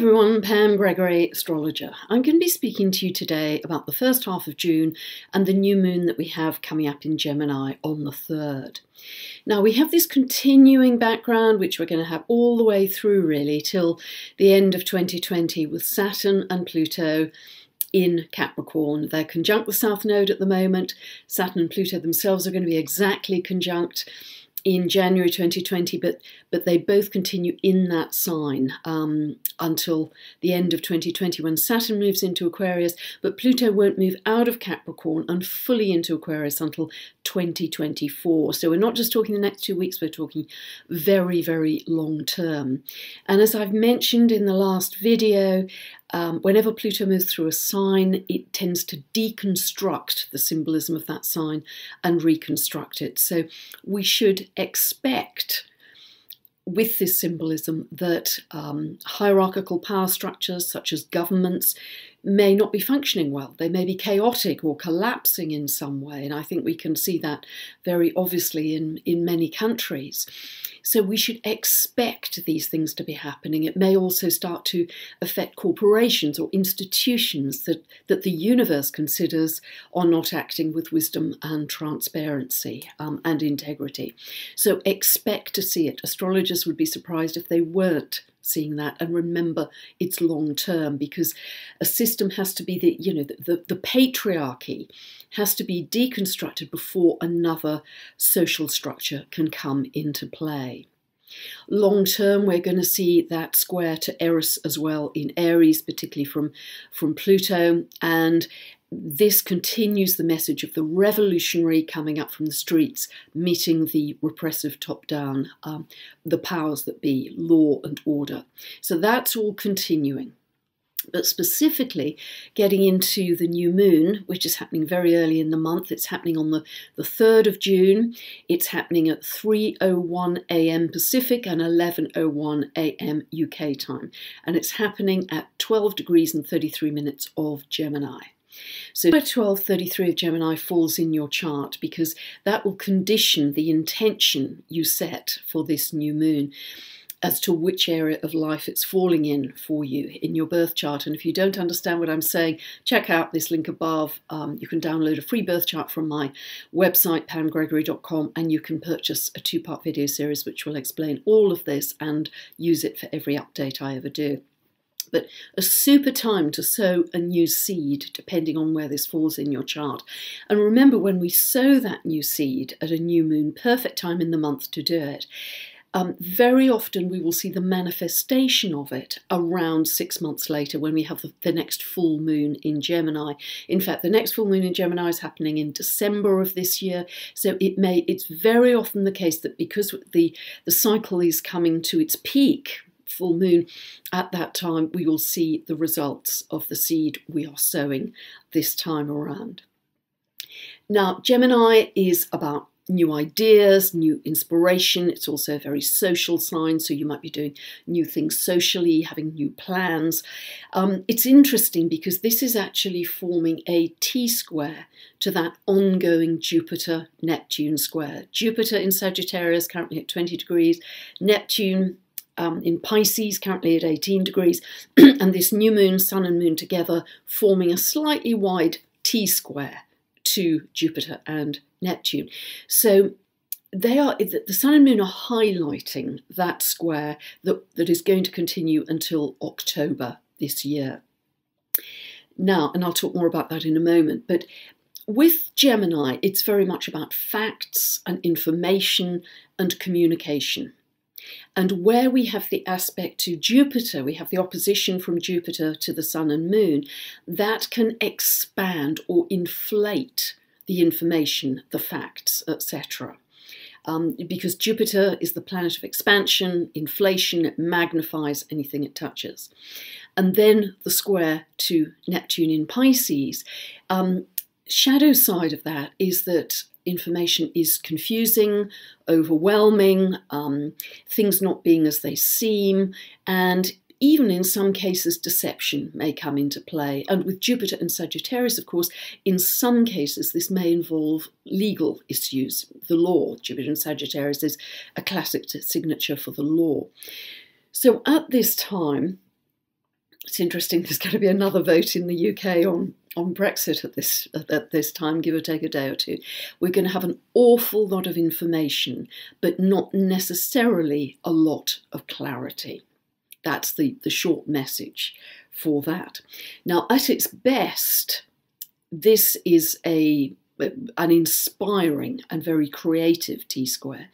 everyone, Pam Gregory, astrologer. I'm going to be speaking to you today about the first half of June and the new moon that we have coming up in Gemini on the 3rd. Now we have this continuing background which we're going to have all the way through really till the end of 2020 with Saturn and Pluto in Capricorn. They're conjunct the South Node at the moment. Saturn and Pluto themselves are going to be exactly conjunct in January 2020, but they both continue in that sign until the end of 2020 when Saturn moves into Aquarius, but Pluto won't move out of Capricorn and fully into Aquarius until 2024. So we're not just talking the next 2 weeks, we're talking very, very long term. And as I've mentioned in the last video, whenever Pluto moves through a sign, it tends to deconstruct the symbolism of that sign and reconstruct it. So we should expect with this symbolism that hierarchical power structures such as governments may not be functioning well. They may be chaotic or collapsing in some way, and I think we can see that very obviously in many countries. So we should expect these things to be happening. It may also start to affect corporations or institutions that the universe considers are not acting with wisdom and transparency and integrity. So expect to see it. Astrologers would be surprised if they weren't seeing that, and remember it's long term because a system has to be the patriarchy has to be deconstructed before another social structure can come into play. Long term, we're going to see that square to Eris as well in Aries, particularly from Pluto, and this continues the message of the revolutionary coming up from the streets, meeting the repressive top-down, the powers that be, law and order. So that's all continuing. But specifically getting into the new moon, which is happening very early in the month. It's happening on the 3rd of June. It's happening at 3:01 a.m. Pacific and 11:01 a.m. UK time. And it's happening at 12 degrees and 33 minutes of Gemini. So where 1233 of Gemini falls in your chart, because that will condition the intention you set for this new moon as to which area of life it's falling in for you in your birth chart. And if you don't understand what I'm saying, check out this link above. You can download a free birth chart from my website, pamgregory.com, and you can purchase a 2-part video series which will explain all of this and use it for every update I ever do. But a super time to sow a new seed, depending on where this falls in your chart. And remember, when we sow that new seed at a new moon, perfect time in the month to do it, very often we will see the manifestation of it around 6 months later when we have the next full moon in Gemini. In fact, the next full moon in Gemini is happening in December of this year. So it's very often the case that because the cycle is coming to its peak, full moon, at that time we will see the results of the seed we are sowing this time around. Now, Gemini is about new ideas, new inspiration. It's also a very social sign, so you might be doing new things socially, having new plans. It's interesting because this is actually forming a T-square to that ongoing Jupiter-Neptune square. Jupiter in Sagittarius currently at 20 degrees, Neptune in Pisces currently at 18 degrees, and this new moon, sun and moon together, forming a slightly wide T-square to Jupiter and Neptune. So the sun and moon are highlighting that square that is going to continue until October this year. Now, and I'll talk more about that in a moment, but with Gemini, it's very much about facts and information and communication. And where we have the aspect to Jupiter, we have the opposition from Jupiter to the sun and moon, that can expand or inflate the information, the facts, etc. Because Jupiter is the planet of expansion, inflation, it magnifies anything it touches. And then the square to Neptune in Pisces. Shadow side of that is that information is confusing, overwhelming, things not being as they seem, and even in some cases deception may come into play. And with Jupiter and Sagittarius, of course, in some cases this may involve legal issues, the law. Jupiter and Sagittarius is a classic signature for the law. So at this time, It's interesting, there's going to be another vote in the UK on Brexit at this time, give or take a day or two. We're going to have an awful lot of information, but not necessarily a lot of clarity. That's the short message for that. Now, at its best, this is an inspiring and very creative T-square.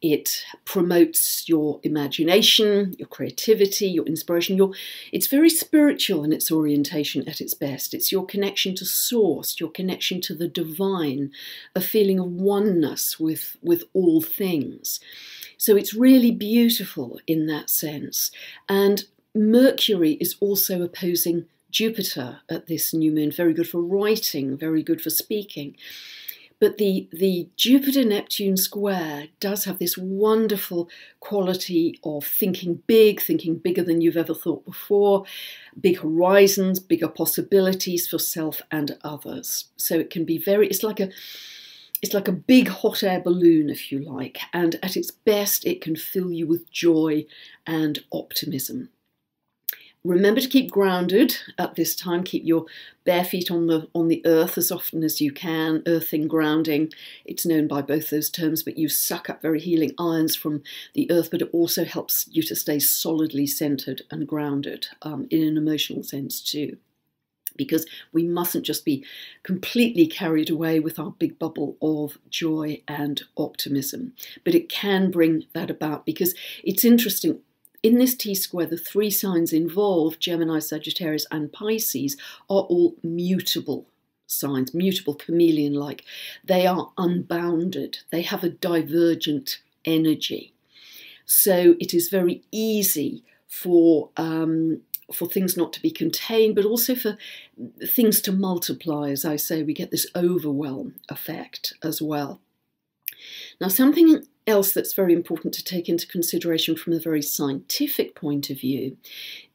It promotes your imagination, your creativity, your inspiration. It's very spiritual in its orientation at its best. It's your connection to source, your connection to the divine, a feeling of oneness with all things. So it's really beautiful in that sense. And Mercury is also opposing Jupiter at this new moon. Very good for writing, very good for speaking. But the Jupiter-Neptune square does have this wonderful quality of thinking bigger than you've ever thought before, big horizons, bigger possibilities for self and others. So it can be it's like a big hot air balloon, if you like, and at its best it can fill you with joy and optimism. Remember to keep grounded at this time. Keep your bare feet on the earth as often as you can. Earthing, grounding, it's known by both those terms, but you suck up very healing ions from the earth, but it also helps you to stay solidly centered and grounded in an emotional sense too. Because we mustn't just be completely carried away with our big bubble of joy and optimism. But it can bring that about, because it's interesting. In this T-square, the three signs involved, Gemini, Sagittarius and Pisces, are all mutable signs, mutable, chameleon-like. They are unbounded. They have a divergent energy. So it is very easy for things not to be contained, but also for things to multiply. As I say, we get this overwhelm effect as well. Now, something else that's very important to take into consideration from a very scientific point of view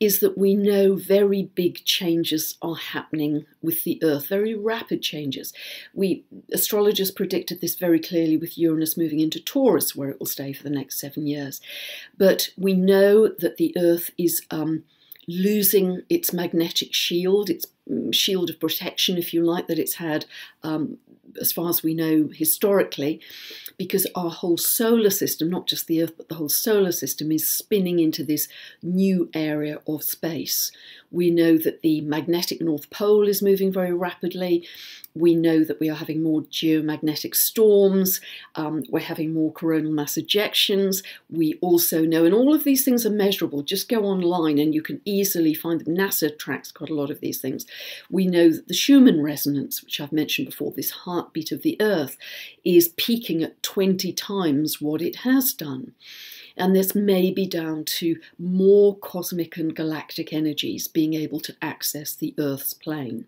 is that we know very big changes are happening with the Earth, very rapid changes. Astrologers predicted this very clearly with Uranus moving into Taurus, where it will stay for the next 7 years. But we know that the Earth is losing its magnetic shield, its shield of protection, if you like, that it's had as far as we know historically, because our whole solar system, not just the Earth, but the whole solar system, is spinning into this new area of space. We know that the magnetic North Pole is moving very rapidly. We know that we are having more geomagnetic storms. We're having more coronal mass ejections. We also know, and all of these things are measurable. Just go online and you can easily find them. NASA tracks quite a lot of these things. We know that the Schumann resonance, which I've mentioned before, this heartbeat of the Earth, is peaking at 20 times what it has done. And this may be down to more cosmic and galactic energies being able to access the Earth's plane,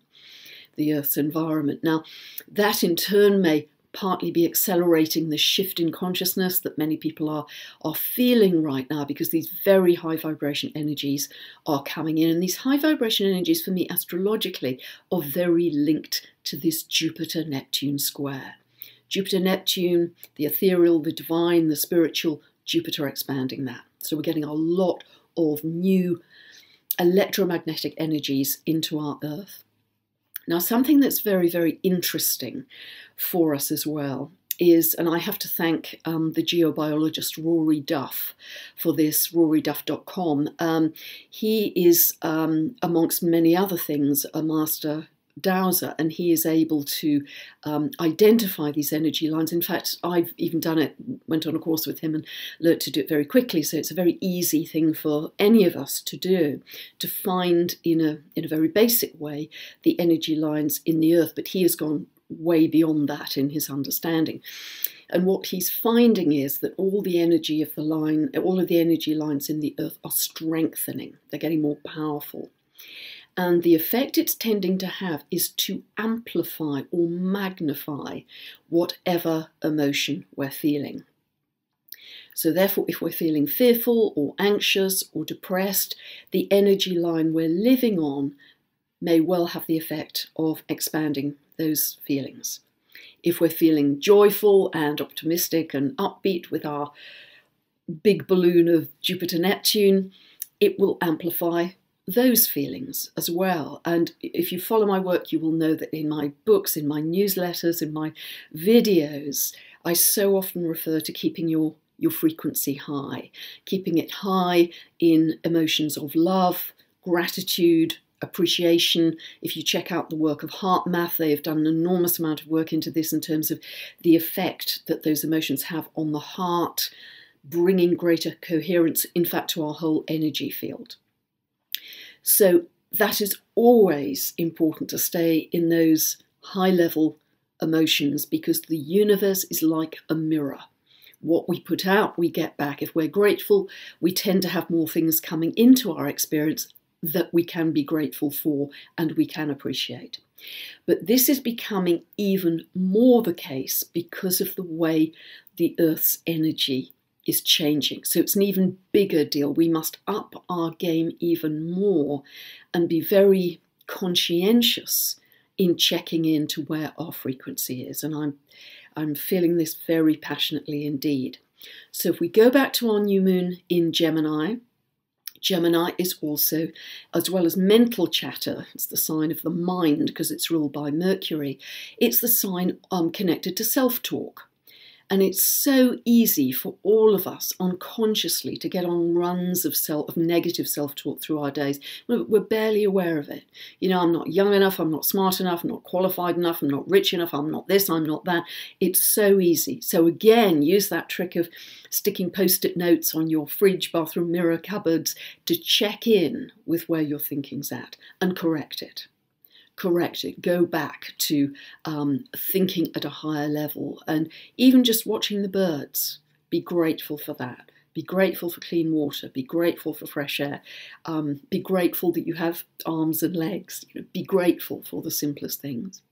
the Earth's environment. Now, that in turn may partly be accelerating the shift in consciousness that many people are feeling right now, because these very high vibration energies are coming in. And these high vibration energies, for me, astrologically, are very linked to this Jupiter-Neptune square. Jupiter-Neptune, the ethereal, the divine, the spiritual, Jupiter expanding that. So we're getting a lot of new electromagnetic energies into our Earth. Now, something that's very, very interesting for us as well is, and I have to thank the geobiologist Rory Duff for this, roryduff.com. He is, amongst many other things, a master dowser, and he is able to identify these energy lines. In fact, I've even done it, went on a course with him and learnt to do it very quickly, so it's a very easy thing for any of us to do, to find in a very basic way the energy lines in the Earth. But he has gone way beyond that in his understanding. And what he's finding is that all of the energy lines in the Earth are strengthening. They're getting more powerful. And the effect it's tending to have is to amplify or magnify whatever emotion we're feeling. So therefore, if we're feeling fearful or anxious or depressed, the energy line we're living on may well have the effect of expanding those feelings. If we're feeling joyful and optimistic and upbeat with our big balloon of Jupiter-Neptune, it will amplify those feelings as well. And if you follow my work, you will know that in my books, in my newsletters, in my videos, I so often refer to keeping your frequency high, keeping it high in emotions of love, gratitude, appreciation. If you check out the work of Heart Math, they have done an enormous amount of work into this in terms of the effect that those emotions have on the heart, bringing greater coherence, in fact, to our whole energy field. So that is always important, to stay in those high-level emotions, because the universe is like a mirror. What we put out, we get back. If we're grateful, we tend to have more things coming into our experience that we can be grateful for and we can appreciate. But this is becoming even more the case because of the way the Earth's energy is changing. So it's an even bigger deal. We must up our game even more and be very conscientious in checking into where our frequency is. And I'm feeling this very passionately indeed. So if we go back to our new moon in Gemini, Gemini is also, as well as mental chatter, it's the sign of the mind because it's ruled by Mercury. It's the sign connected to self-talk. And it's so easy for all of us unconsciously to get on runs of negative self-talk through our days. We're barely aware of it. You know, I'm not young enough, I'm not smart enough, I'm not qualified enough, I'm not rich enough, I'm not this, I'm not that. It's so easy. So again, use that trick of sticking post-it notes on your fridge, bathroom mirror, cupboards to check in with where your thinking's at and correct it. Correct it, go back to thinking at a higher level, and even just watching the birds, be grateful for that. Be grateful for clean water, be grateful for fresh air, be grateful that you have arms and legs, be grateful for the simplest things.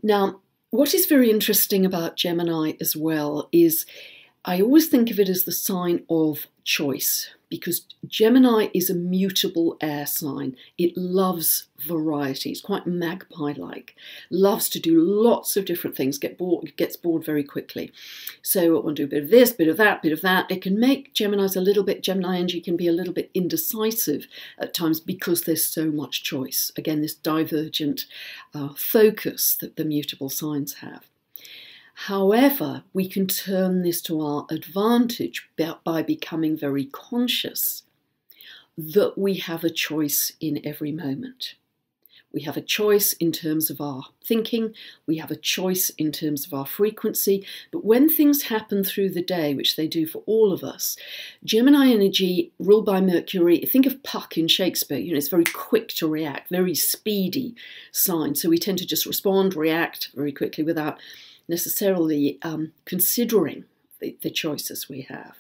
Now, what is very interesting about Gemini as well is I always think of it as the sign of choice, because Gemini is a mutable air sign. It loves variety. It's quite magpie-like. Loves to do lots of different things. Gets bored very quickly. So I want to do a bit of this, bit of that, bit of that. It can make Gemini energy can be a little bit indecisive at times because there's so much choice. Again, this divergent focus that the mutable signs have. However, we can turn this to our advantage by becoming very conscious that we have a choice in every moment. We have a choice in terms of our thinking, we have a choice in terms of our frequency, but when things happen through the day, which they do for all of us, Gemini energy, ruled by Mercury, think of Puck in Shakespeare, it's very quick to react, very speedy sign, so we tend to just respond, react very quickly without necessarily considering the choices we have.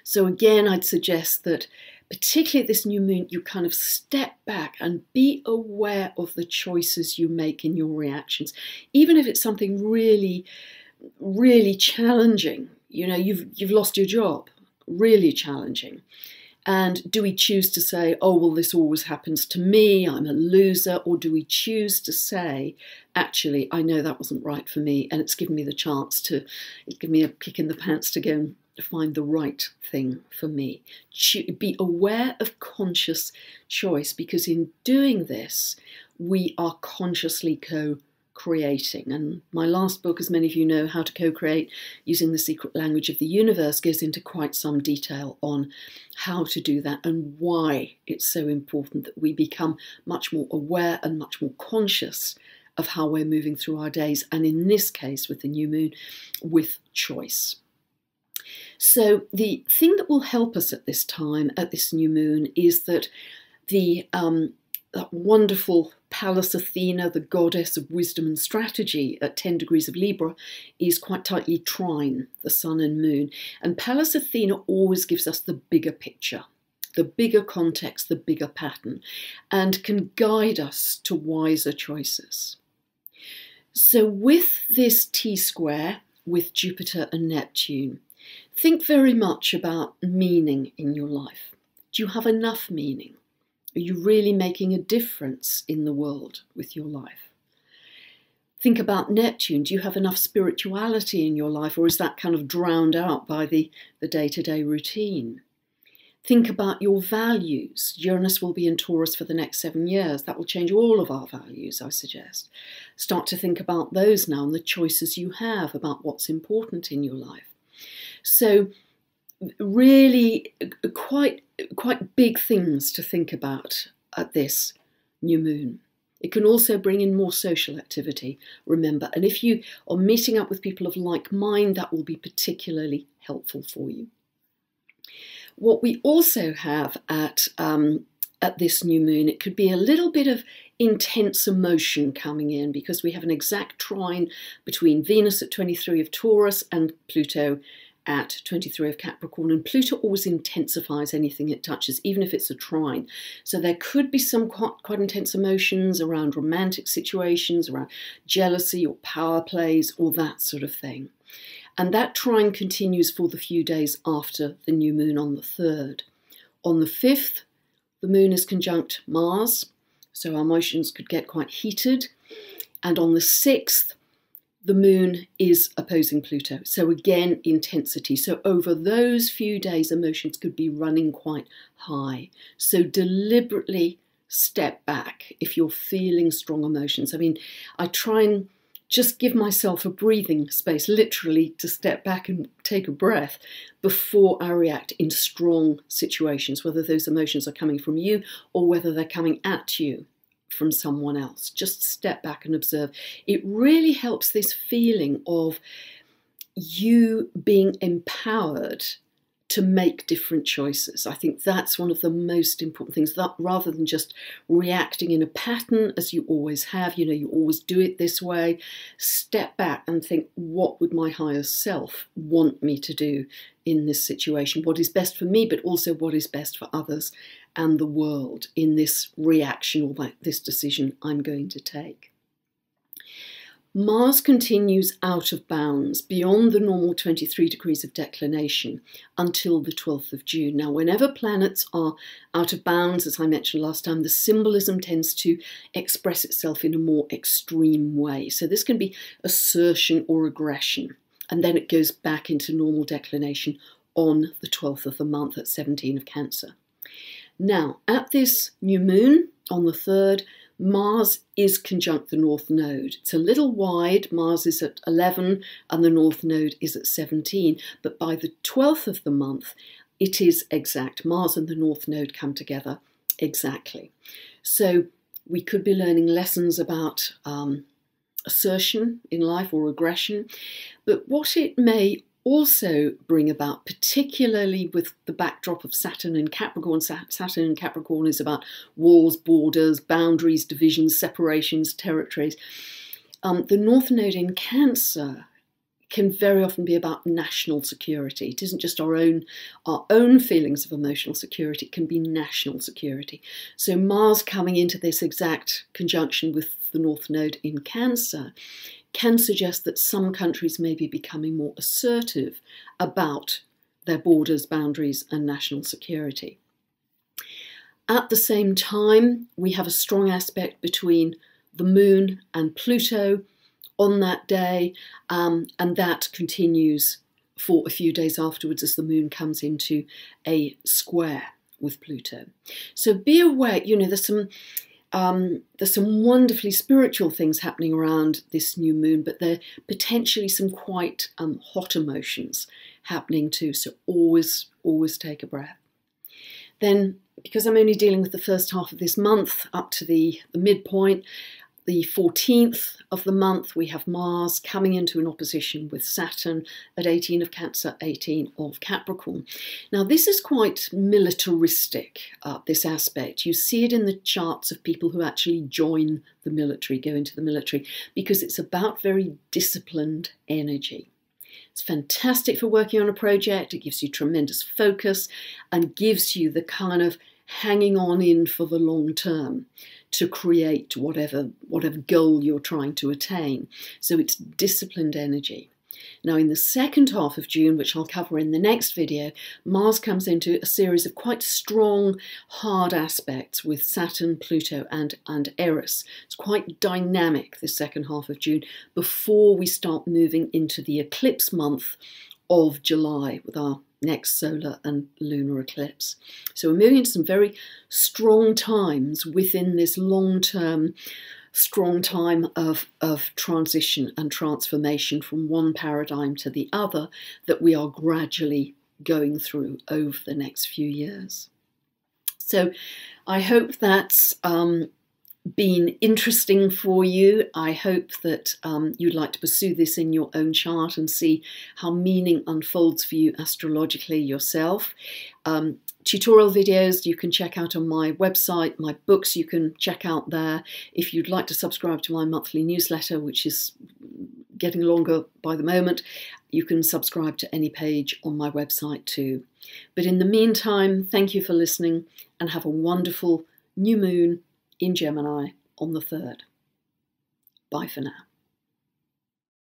So again, I'd suggest that particularly at this new moon, you kind of step back and be aware of the choices you make in your reactions. Even if it's something really, really challenging, you've lost your job, really challenging. And do we choose to say, oh, well, this always happens to me, I'm a loser? Or do we choose to say, actually, I know that wasn't right for me, and it's given me the chance to, it gave me a kick in the pants to go and find the right thing for me. Be aware of conscious choice, because in doing this, we are consciously co-creating. And my last book, as many of you know, How to Co-Create Using the Secret Language of the Universe, goes into quite some detail on how to do that and why it's so important that we become much more aware and much more conscious of how we're moving through our days, and in this case, with the new moon, with choice. So the thing that will help us at this time, at this new moon, is that that wonderful Pallas Athena, the goddess of wisdom and strategy at 10 degrees of Libra, is quite tightly trine the sun and moon. And Pallas Athena always gives us the bigger picture, the bigger context, the bigger pattern, and can guide us to wiser choices. So with this T-square, with Jupiter and Neptune, think very much about meaning in your life. Do you have enough meaning? Are you really making a difference in the world with your life? Think about Neptune. Do you have enough spirituality in your life, or is that kind of drowned out by the day-to-day routine? Think about your values. Uranus will be in Taurus for the next 7 years. That will change all of our values, I suggest. Start to think about those now and the choices you have about what's important in your life. So really quite big things to think about at this new moon. It can also bring in more social activity, remember. And if you are meeting up with people of like mind, that will be particularly helpful for you. What we also have at this new moon, it could be a little bit of intense emotion coming in, because we have an exact trine between Venus at 23 of Taurus and Pluto at 23 of Capricorn, and Pluto always intensifies anything it touches, even if it's a trine. So there could be some quite intense emotions around romantic situations, around jealousy or power plays or that sort of thing. And that trine continues for the few days after the new moon on the 3rd. On the 5th, the moon is conjunct Mars, so our emotions could get quite heated. And on the 6th, the moon is opposing Pluto. So again, intensity. So over those few days, emotions could be running quite high. So deliberately step back if you're feeling strong emotions. I mean, I try and just give myself a breathing space, literally, to step back and take a breath before I react in strong situations, whether those emotions are coming from you or whether they're coming at you from someone else. Just step back and observe. It really helps this feeling of you being empowered to make different choices. I think that's one of the most important things, that rather than just reacting in a pattern as you always have, you always do it this way, step back and think, what would my higher self want me to do in this situation? What is best for me, but also what is best for others and the world in this reaction or this decision I'm going to take. Mars continues out of bounds beyond the normal 23 degrees of declination until the 12th of June. Now, whenever planets are out of bounds, as I mentioned last time, the symbolism tends to express itself in a more extreme way. So this can be assertion or aggression, and then it goes back into normal declination on the 12th of the month at 17 of Cancer. Now, at this new moon on the 3rd, Mars is conjunct the North Node. It's a little wide. Mars is at 11 and the North Node is at 17. But by the 12th of the month, it is exact. Mars and the North Node come together exactly. So we could be learning lessons about assertion in life or aggression. But what it may also bring about, particularly with the backdrop of Saturn in Capricorn. Saturn in Capricorn is about walls, borders, boundaries, divisions, separations, territories. The North Node in Cancer can very often be about national security. It isn't just our own feelings of emotional security, it can be national security. So Mars coming into this exact conjunction with the North Node in Cancer can suggest that some countries may be becoming more assertive about their borders, boundaries, and national security. At the same time, we have a strong aspect between the Moon and Pluto on that day, and that continues for a few days afterwards as the Moon comes into a square with Pluto. So be aware, there's some wonderfully spiritual things happening around this new moon, but there are potentially some quite hot emotions happening too. So always take a breath. Then, because I'm only dealing with the first half of this month up to the midpoint, the 14th of the month, we have Mars coming into an opposition with Saturn at 18 of Cancer, 18 of Capricorn. Now, this is quite militaristic, this aspect. You see it in the charts of people who actually join the military, go into the military, because it's about very disciplined energy. It's fantastic for working on a project. It gives you tremendous focus and gives you the kind of hanging on in for the long term to create whatever goal you're trying to attain. So it's disciplined energy. Now in the second half of June, which I'll cover in the next video, Mars comes into a series of quite strong, hard aspects with Saturn, Pluto and Eris. It's quite dynamic this second half of June before we start moving into the eclipse month of July with our next solar and lunar eclipse. So we're moving into some very strong times within this long-term strong time of transition and transformation from one paradigm to the other that we are gradually going through over the next few years. So I hope that's been interesting for you. I hope that you'd like to pursue this in your own chart and see how meaning unfolds for you astrologically yourself. Tutorial videos you can check out on my website, my books you can check out there. If you'd like to subscribe to my monthly newsletter, which is getting longer by the moment, you can subscribe to any page on my website too. But in the meantime, thank you for listening and have a wonderful new moon in Gemini on the 3rd. Bye for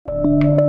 now.